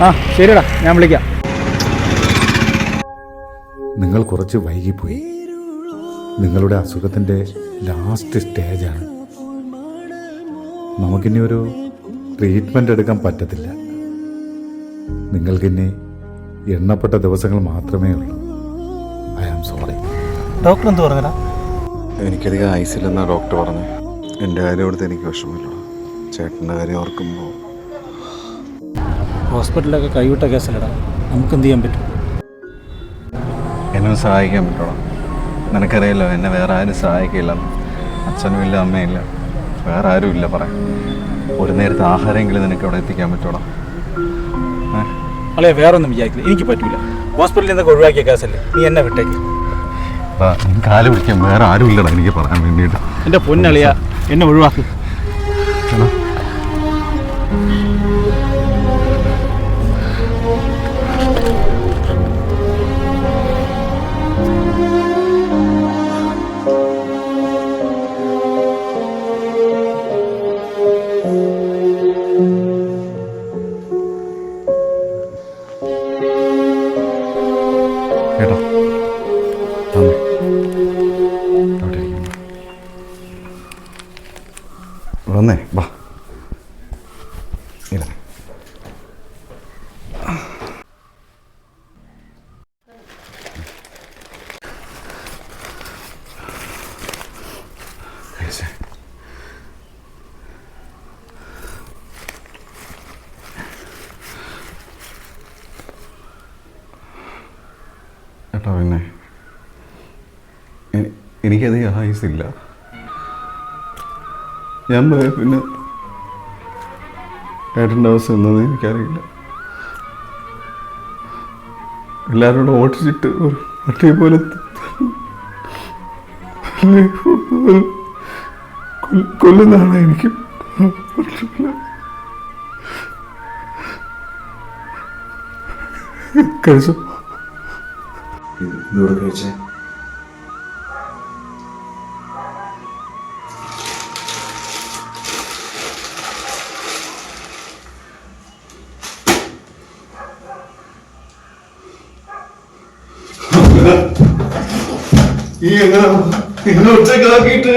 ആ ശരിടാ, ഞാൻ വിളിക്കാം. നിങ്ങൾ കുറച്ച് വൈകിപ്പോയി. നിങ്ങളുടെ അസുഖത്തിൻ്റെ ലാസ്റ്റ് സ്റ്റേജാണ്. നമുക്കിനി ഒരു ട്രീറ്റ്മെൻ്റ് എടുക്കാൻ പറ്റത്തില്ല. നിങ്ങൾക്കിനി എണ്ണപ്പെട്ട ദിവസങ്ങൾ മാത്രമേ ഉള്ളൂ. I am sorry. ഡോക്ടർ എന്ത് പറഞ്ഞടാ? എനിക്കധികം ആയുസില്ലെന്നാണ് ഡോക്ടർ പറഞ്ഞു. എൻ്റെ കാര്യം കൊടുത്ത് എനിക്ക് വിഷമമില്ല. ചേട്ടൻ്റെ കാര്യം ഓർക്കുമ്പോൾ ഹോസ്പിറ്റലൊക്കെ കൈവിട്ട കേസല്ലടാ, നമുക്ക് എന്ത് ചെയ്യാൻ പറ്റും? എന്നെ സഹായിക്കാൻ പറ്റണം. നിനക്കറിയാലോ, എന്നെ വേറെ ആരും സഹായിക്കില്ല. അച്ഛനും ഇല്ല, അമ്മയില്ല, വേറെ ആരും ഇല്ല പറയാൻ. ഒരു നേരത്തെ ആഹാരമെങ്കിലും നിനക്ക് അവിടെ എത്തിക്കാൻ പറ്റണം. അല്ലേ, വേറെ ഒന്നും വിചാരിക്കില്ല, എനിക്ക് പറ്റൂല. ഹോസ്പിറ്റലിൽ നിന്നൊക്കെ ഒഴിവാക്കിയ കേസല്ലേ, നീ എന്നെ വിട്ടേക്ക്. കാല് പിടിക്കാൻ വേറെ ആരും ഇല്ലടാ എനിക്ക് പറയാൻ വേണ്ടിയിട്ട്. എൻ്റെ പൊന്നളിയ, എന്നെ ഒഴിവാക്കി. കേട്ടോ, വന്നേ, വാ. ഇല്ല, കേട്ടോ. പിന്നെ എനിക്കധികം ആയുസില്ല. ഞാൻ പിന്നെ ഏട്ടൻ്റെ അവസ്ഥ എന്താണെന്ന് എനിക്കറിയില്ല. എല്ലാവരോടും ഓടിച്ചിട്ട് ഒരു പട്ടിയെ പോലെ കൊല്ലുന്നതാണ് എനിക്ക് കഴിച്ചോ? ഇതോടെ കഴിച്ചേ. ഈ എങ്ങനെ ഒറ്റക്കാക്കിയിട്ട്